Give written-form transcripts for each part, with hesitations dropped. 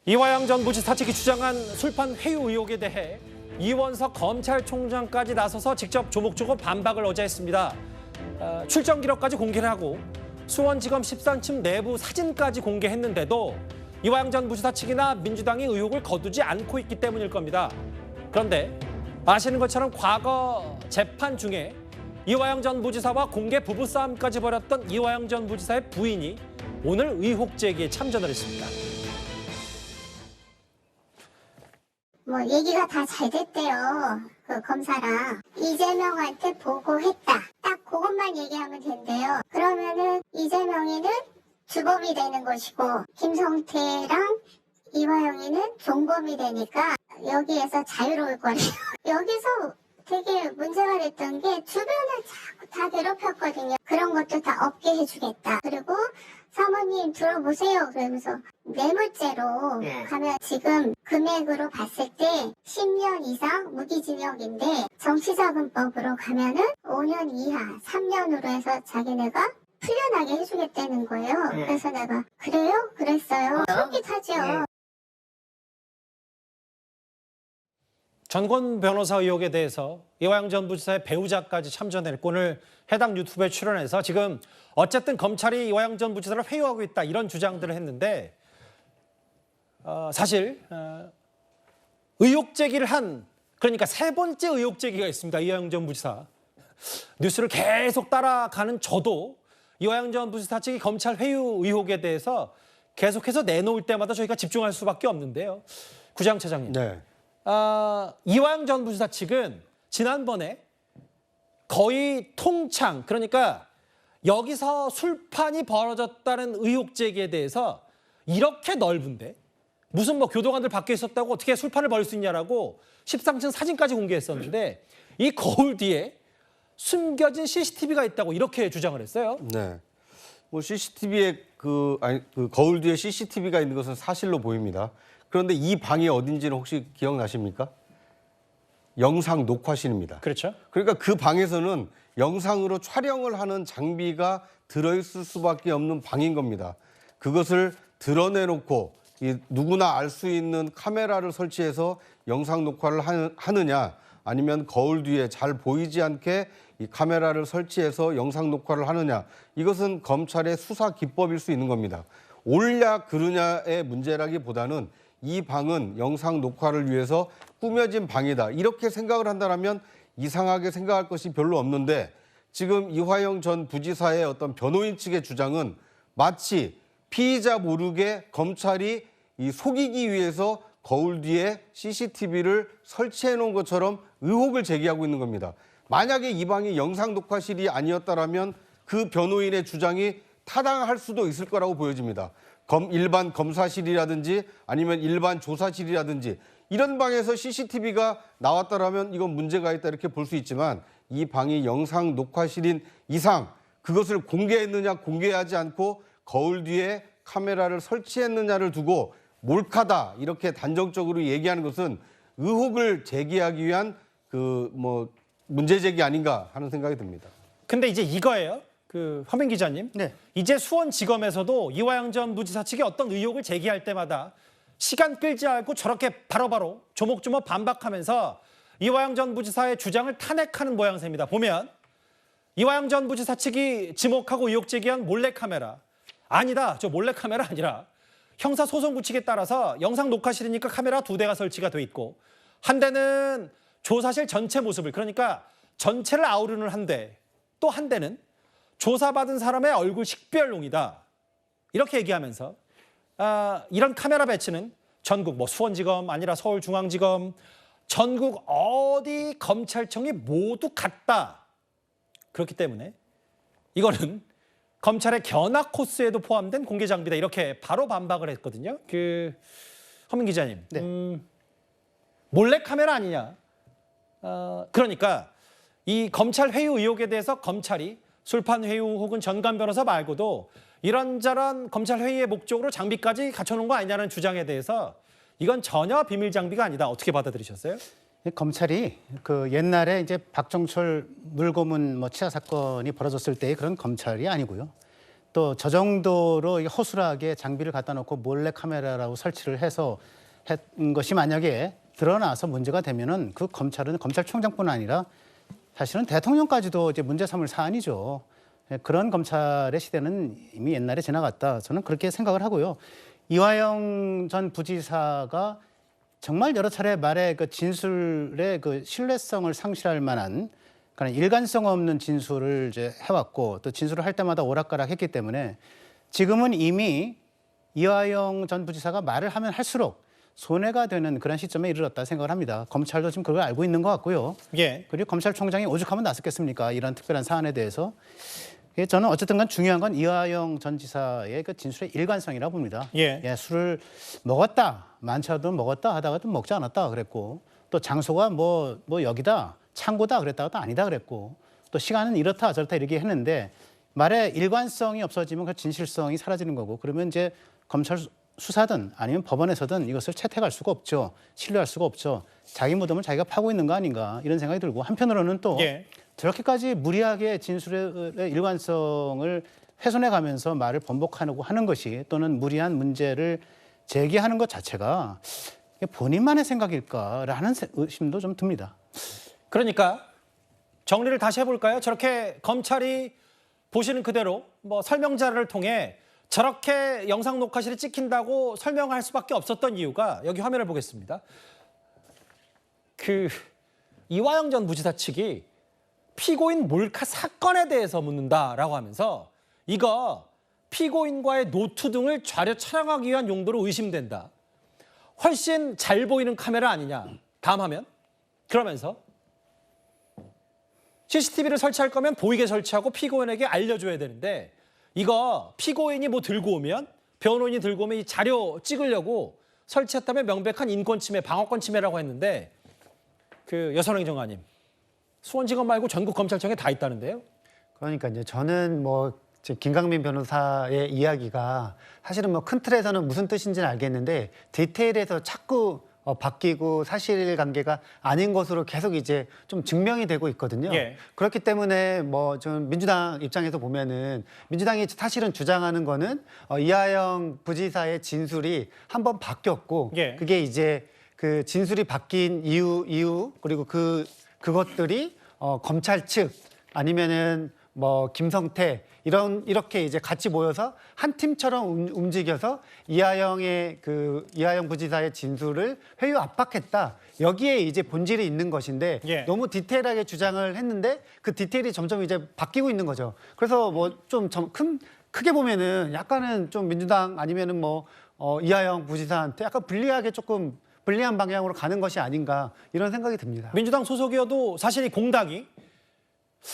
이화영 전 부지사 측이 주장한 술판 회유 의혹에 대해 이원석 검찰총장까지 나서서 직접 조목조목 반박을 어제 했습니다. 출정 기록까지 공개를 하고 수원지검 13층 내부 사진까지 공개했는데도 이화영 전 부지사 측이나 민주당이 의혹을 거두지 않고 있기 때문일 겁니다. 그런데 아시는 것처럼 과거 재판 중에 이화영 전 부지사와 공개 부부싸움까지 벌였던 이화영 전 부지사의 부인이 오늘 의혹 제기에 참전을 했습니다. 뭐 얘기가 다 잘 됐대요. 그 검사랑 이재명한테 보고했다. 딱 그것만 얘기하면 된대요. 그러면은 이재명이는 주범이 되는 것이고 김성태랑 이화영이는 종범이 되니까 여기에서 자유로울 거래요. 여기서 되게 문제가 됐던 게 주변을 자꾸 다 괴롭혔거든요. 그런 것도 다 없게 해주겠다. 그리고 사모님 들어보세요. 그러면서 뇌물죄로 가면 지금 금액으로 봤을 때 10년 이상 무기징역인데 정치자금법으로 가면은 5년 이하 3년으로 해서 자기네가 풀려나게 해주겠다는 거예요. 그래서 내가 그래요? 그랬어요. 솔깃하죠. 전권 변호사 의혹에 대해서 이화영 전 부지사의 배우자까지 참전했고 오늘 해당 유튜브에 출연해서 지금 어쨌든 검찰이 이화영 전 부지사를 회유하고 있다 이런 주장들을 했는데 사실 의혹 제기를 한 그러니까 세 번째 의혹 제기가 있습니다. 이화영 전 부지사. 뉴스를 계속 따라가는 저도 이화영 전 부지사 측이 검찰 회유 의혹에 대해서 계속해서 내놓을 때마다 저희가 집중할 수밖에 없는데요. 구장 차장님. 네. 이화영 전 부지사 측은 지난번에 거의 통창 그러니까 여기서 술판이 벌어졌다는 의혹 제기에 대해서 이렇게 넓은데 무슨 뭐 교도관들 밖에 있었다고 어떻게 술판을 벌일 수 있냐라고 13층 사진까지 공개했었는데 이 거울 뒤에 숨겨진 CCTV가 있다고 이렇게 주장을 했어요. 네. 뭐 CCTV에 그 거울 뒤에 CCTV가 있는 것은 사실로 보입니다. 그런데 이 방이 어딘지는 혹시 기억나십니까? 영상 녹화실입니다. 그렇죠. 그러니까 그 방에서는 영상으로 촬영을 하는 장비가 들어있을 수밖에 없는 방인 겁니다. 그것을 드러내놓고 누구나 알 수 있는 카메라를 설치해서 영상 녹화를 하느냐 아니면 거울 뒤에 잘 보이지 않게 이 카메라를 설치해서 영상 녹화를 하느냐 이것은 검찰의 수사 기법일 수 있는 겁니다. 옳냐 그르냐의 문제라기보다는 이 방은 영상 녹화를 위해서 꾸며진 방이다. 이렇게 생각을 한다면 이상하게 생각할 것이 별로 없는데 지금 이화영 전 부지사의 어떤 변호인 측의 주장은 마치 피의자 모르게 검찰이 속이기 위해서 거울 뒤에 CCTV를 설치해 놓은 것처럼 의혹을 제기하고 있는 겁니다. 만약에 이 방이 영상 녹화실이 아니었다면 그 변호인의 주장이 타당할 수도 있을 거라고 보여집니다. 일반 검사실이라든지 아니면 일반 조사실이라든지 이런 방에서 CCTV가 나왔다라면 이건 문제가 있다 이렇게 볼 수 있지만 이 방이 영상 녹화실인 이상 그것을 공개했느냐 공개하지 않고 거울 뒤에 카메라를 설치했느냐를 두고 몰카다 이렇게 단정적으로 얘기하는 것은 의혹을 제기하기 위한 문제 제기 아닌가 하는 생각이 듭니다. 근데 이제 이거예요. 허민 기자님. 네. 이제 수원지검에서도 이화영 전 부지사 측이 어떤 의혹을 제기할 때마다 시간 끌지 않고 저렇게 바로바로 조목조목 반박하면서 이화영 전 부지사의 주장을 탄핵하는 모양새입니다. 보면 이화영 전 부지사 측이 지목하고 의혹 제기한 몰래카메라. 아니다. 저 몰래카메라 아니라 형사소송 구칙에 따라서 영상 녹화실이니까 카메라 2대가 설치가 돼 있고 한 대는 조사실 전체 모습을 그러니까 전체를 아우르는 한 대, 또 한 대는 조사받은 사람의 얼굴 식별용이다. 이렇게 얘기하면서 이런 카메라 배치는 전국 수원지검 아니라 서울중앙지검 전국 어디 검찰청이 모두 같다. 그렇기 때문에 이거는 검찰의 견학 코스에도 포함된 공개 장비다. 이렇게 바로 반박을 했거든요. 허민 기자님. 네. 몰래카메라 아니냐. 그러니까 이 검찰 회유 의혹에 대해서 검찰이 술판 회유 혹은 전관 변호사 말고도 이런저런 검찰 회의의 목적으로 장비까지 갖춰놓은 거 아니냐는 주장에 대해서 이건 전혀 비밀 장비가 아니다. 어떻게 받아들이셨어요? 검찰이 옛날에 이제 박정철 물고문 치하 사건이 벌어졌을 때의 그런 검찰이 아니고요. 또 저 정도로 이 허술하게 장비를 갖다 놓고 몰래 카메라라고 설치를 해서 했던 것이 만약에 드러나서 문제가 되면은 그 검찰은 검찰총장뿐 아니라 사실은 대통령까지도 이제 문제 삼을 사안이죠. 그런 검찰의 시대는 이미 옛날에 지나갔다. 저는 그렇게 생각을 하고요. 이화영 전 부지사가 정말 여러 차례 말의 그 진술의 그 신뢰성을 상실할 만한 그런 일관성 없는 진술을 이제 해왔고 또 진술을 할 때마다 오락가락했기 때문에 지금은 이미 이화영 전 부지사가 말을 하면 할수록 손해가 되는 그런 시점에 이르렀다 생각을 합니다. 검찰도 지금 그걸 알고 있는 것 같고요. 예. 그리고 검찰총장이 오죽하면 낫었겠습니까? 이런 특별한 사안에 대해서. 저는 어쨌든 간 중요한 건 이화영 전 지사의 그 진술의 일관성이라고 봅니다. 예. 술을 먹었다, 많지도 먹었다 하다가도 먹지 않았다 그랬고 또 장소가 뭐 여기다, 창고다 그랬다가 또 아니다 그랬고 또 시간은 이렇다 저렇다 이렇게 했는데 말의 일관성이 없어지면 그 진실성이 사라지는 거고 그러면 이제 검찰 수사든 아니면 법원에서든 이것을 채택할 수가 없죠. 신뢰할 수가 없죠. 자기 무덤을 자기가 파고 있는 거 아닌가 이런 생각이 들고 한편으로는 또 예. 저렇게까지 무리하게 진술의 일관성을 훼손해 가면서 말을 번복하고 하는 것이 또는 무리한 문제를 제기하는 것 자체가 본인만의 생각일까라는 의심도 좀 듭니다. 그러니까 정리를 다시 해볼까요? 저렇게 검찰이 보시는 그대로 뭐 설명자를 통해 저렇게 영상 녹화실을 찍힌다고 설명할 수밖에 없었던 이유가 여기 화면을 보겠습니다. 이화영 전 부지사 측이 피고인 몰카 사건에 대해서 묻는다라고 하면서 이거 피고인과의 노투 등을 자료 촬영하기 위한 용도로 의심된다. 훨씬 잘 보이는 카메라 아니냐. 다음 화면. 그러면서 CCTV를 설치할 거면 보이게 설치하고 피고인에게 알려줘야 되는데 이거 피고인이 뭐 들고 오면 변호인이 들고 오면 이 자료 찍으려고 설치했다면 명백한 인권 침해, 방어권 침해라고 했는데 여선행 정관님 수원지검 말고 전국 검찰청에 다 있다는데요. 그러니까 이제 저는 뭐 지금 김강민 변호사의 이야기가 사실은 뭐 큰 틀에서는 무슨 뜻인지는 알겠는데 디테일에서 자꾸 바뀌고 사실관계가 아닌 것으로 계속 이제 좀 증명이 되고 있거든요. 예. 그렇기 때문에 뭐 좀 민주당 입장에서 보면은 민주당이 사실은 주장하는 거는 이하영 부지사의 진술이 한번 바뀌었고 예. 그게 이제 그 진술이 바뀐 이유 그리고 그것들이 검찰 측 아니면은 뭐 김성태 이렇게 이제 같이 모여서 한 팀처럼 움직여서 이하영 부지사의 진술을 회유 압박했다. 여기에 이제 본질이 있는 것인데 예. 너무 디테일하게 주장을 했는데 그 디테일이 점점 이제 바뀌고 있는 거죠. 그래서 뭐 좀 크게 보면은 약간은 좀 민주당 아니면은 뭐 이하영 부지사한테 약간 불리한 방향으로 가는 것이 아닌가 이런 생각이 듭니다. 민주당 소속이어도 사실 이 공당이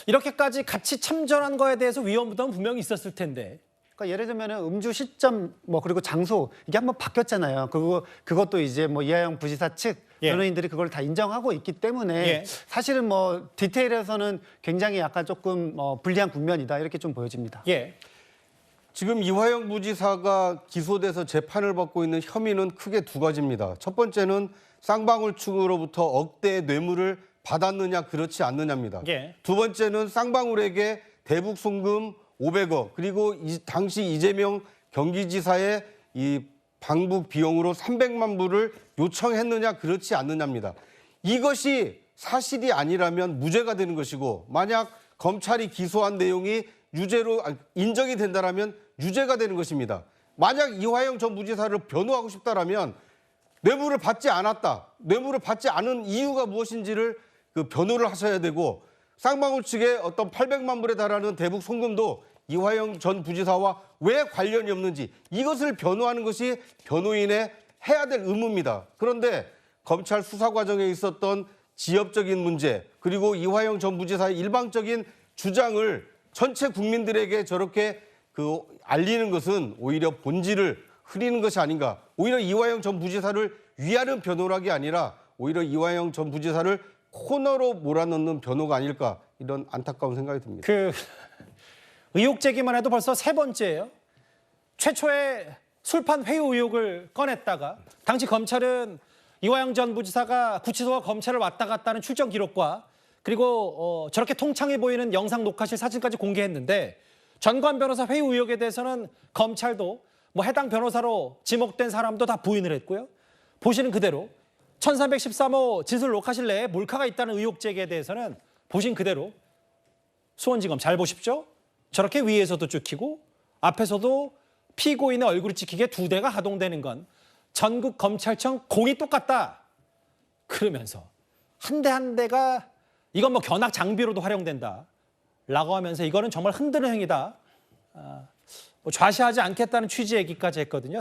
이렇게까지 같이 참전한 거에 대해서 위험 부담은 분명히 있었을 텐데. 그러니까 예를 들면은 음주 시점 뭐 그리고 장소 이게 한번 바뀌었잖아요. 그것도 이제 뭐 이하영 부지사 측 예. 변호인들이 그걸 다 인정하고 있기 때문에 예. 사실은 뭐 디테일에서는 굉장히 약간 조금 불리한 국면이다 이렇게 좀 보여집니다. 예. 지금 이화영 부지사가 기소돼서 재판을 받고 있는 혐의는 크게 두 가지입니다. 첫 번째는 쌍방울 측으로부터 억대의 뇌물을 받았느냐 그렇지 않느냐입니다. 예. 두 번째는 쌍방울에게 대북 송금 500억 그리고 당시 이재명 경기지사의 이 방북 비용으로 300만 불을 요청했느냐 그렇지 않느냐입니다. 이것이 사실이 아니라면 무죄가 되는 것이고 만약 검찰이 기소한 내용이 유죄로 인정이 된다라면 유죄가 되는 것입니다. 만약 이화영 전 부지사를 변호하고 싶다라면 뇌물을 받지 않았다. 뇌물을 받지 않은 이유가 무엇인지를 변호를 하셔야 되고 쌍방울 측의 어떤 800만 불에 달하는 대북 송금도 이화영 전 부지사와 왜 관련이 없는지 이것을 변호하는 것이 변호인의 해야 될 의무입니다. 그런데 검찰 수사 과정에 있었던 지엽적인 문제 그리고 이화영 전 부지사의 일방적인 주장을 전체 국민들에게 저렇게 알리는 것은 오히려 본질을 흐리는 것이 아닌가. 오히려 이화영 전 부지사를 위하는 변호락이 아니라 오히려 이화영 전 부지사를 코너로 몰아넣는 변호가 아닐까 이런 안타까운 생각이 듭니다. 의혹 제기만 해도 벌써 세 번째예요. 최초의 술판 회유 의혹을 꺼냈다가 당시 검찰은 이화영 전 부지사가 구치소와 검찰을 왔다 갔다 하는 출정 기록과 그리고 저렇게 통창해 보이는 영상 녹화실 사진까지 공개했는데 전관 변호사 회유 의혹에 대해서는 검찰도 뭐 해당 변호사로 지목된 사람도 다 부인을 했고요. 보시는 그대로 1313호 진술 녹화실 내에 몰카가 있다는 의혹 제기에 대해서는 보신 그대로 수원지검 잘 보십시오. 저렇게 위에서도 찍히고 앞에서도 피고인의 얼굴이 찍히게 2대가 가동되는 건 전국 검찰청 공이 똑같다. 그러면서 한 대 한 대가 이건 뭐 견학 장비로도 활용된다. 라고 하면서 이거는 정말 흔드는 행위다. 뭐 좌시하지 않겠다는 취지의 얘기까지 했거든요.